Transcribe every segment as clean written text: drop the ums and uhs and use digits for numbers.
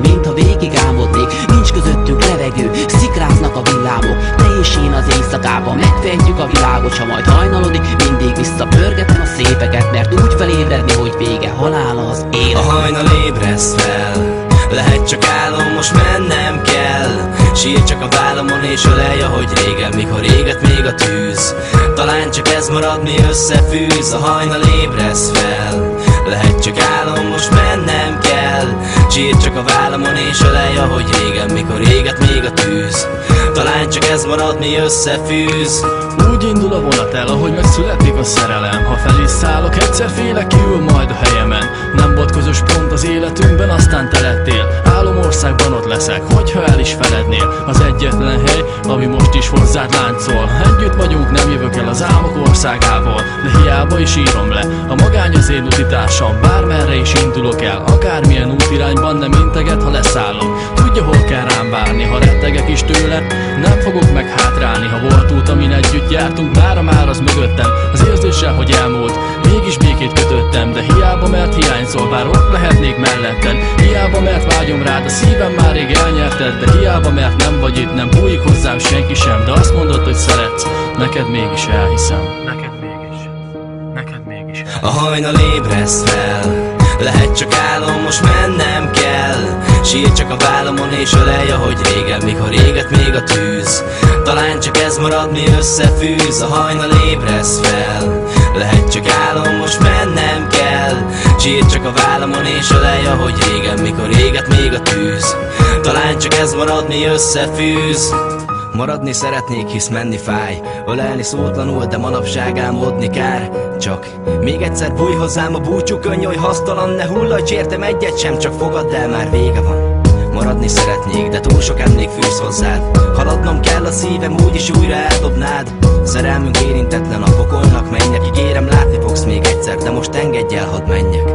mintha végig álmodnék. Nincs közöttünk levegő, szikráznak a villámok. Te és én az éjszakában megfejtjük a világot. Ha majd hajnalodik, mindig visszapörgetem a szépeket, mert úgy felébredni, hogy vége, halál az élet. A hajnal ébreszt fel, lehet csak álom, most mennem kell. Sír csak a vállamon és ölelj, ahogy régen, mikor éget még a tűz. Talán csak ez marad, mi összefűz. A hajnal ébreszt fel, lehet csak álom, most mennem kell. Sír csak a vállamon és ölelj, ahogy régen, mikor éget még a tűz. Talán csak ez marad, mi összefűz. Úgy indul a vonat el, ahogy megszületik a szerelem. Ha fel is szállok, egyszer félek, kiül majd a helyemen. Nem volt közös pont az életünkben, aztán te lettél. Álomországban ott leszek, hogyha el is felednél. Az egyetlen hely, ami most is hozzád láncol. Együtt vagyunk, nem jövök el az álmok országából, de hiába is írom le, a magány az én utitársam. Bármerre is indulok el, akármilyen útirányban nem integet, ha leszállok. Tudja, hol kell rám várni, ha rettegek is tőle, nem fogok meg hátrálni. Ha volt út, amin együtt jártunk, mára már az mögöttem. Az érzéssel, hogy elmúlt, mégis békét kötöttem. De hiába, mert hiányzol, bár ott lehetnék melletted. Hiába, mert vágyom rád, a szívem már rég elnyerted. De hiába, mert nem vagy itt, nem bújik hozzám senki sem. De azt mondod, hogy szeretsz, neked mégis elhiszem. Neked mégis elhiszem. A hajnal ébreszt fel, lehet csak álom, most mennem kell. Sír csak a vállamon és ölelj, ahogy régen, mikor éget még a tűz. Talán csak ez marad, mi összefűz. A hajnal ébreszt fel, lehet csak álom, most mennem kell. Sír csak a vállamon és ölelj, ahogy régen, mikor éget még a tűz. Talán csak ez marad, mi összefűz. Maradni szeretnék, hisz menni fáj. Ölelni szótlanul, de manapság álmodni kár. Csak még egyszer bújj hozzám a búcsú könnyű, hasztalan, ne hullajts értem egyet sem, csak fogadd el, már vége van. Maradni szeretnék, de túl sok emlék fűz hozzád. Haladnom kell a szívem, úgyis újra eldobnád. Szerelmünk érintetlen, a pokolnak menjek. Ígérem, látni fogsz még egyszer, de most engedj el, hadd menjek.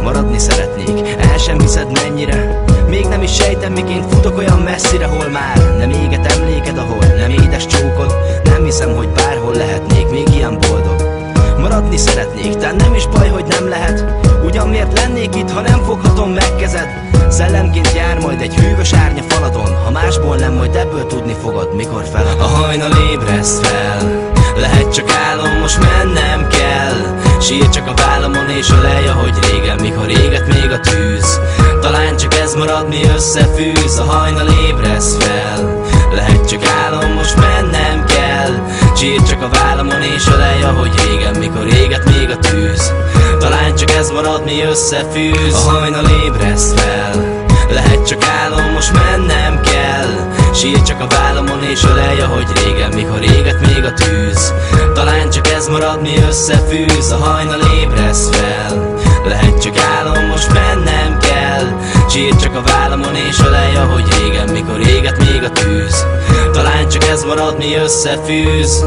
Maradni szeretnék, el sem hiszed mennyire. Még nem is sejtem, miként futok olyan messzire, hol már nem éget emléked, ahol nem édes csókod. Nem hiszem, hogy bárhol lehetnék még ilyen boldog. Maradni szeretnék, tehát nem is baj, hogy nem lehet. Ugyan miért lennék itt, ha nem foghatom meg kezed? Szellemként jár majd egy hűvös árnya faladon. Ha másból nem, majd ebből tudni fogod, mikor feladod. A hajnal ébreszt fel, lehet csak álom, most mennem kell. Sír csak a vállamon és ölelj, ahogy régen, mikor éget még a tűz. Talán csak ez marad, mi összefűz. A hajnal ébreszt fel, lehet csak álom, most mennem kell. Sír csak a vállamon és ölelj, ahogy régen, mikor éget még a tűz. Talán csak ez marad, mi összefűz. A hajnal ébreszt fel, lehet csak álom, most mennem kell. Sír csak a vállamon és ölelj, ahogy régen, mikor éget még a tűz. Talán csak ez marad, mi összefűz. A hajnal ébreszt fel, lehet csak álom, most mennem kell. Sír csak a vállamon és ölelj, ahogy régen, mikor éget még a tűz. Talán csak ez marad, mi összefűz.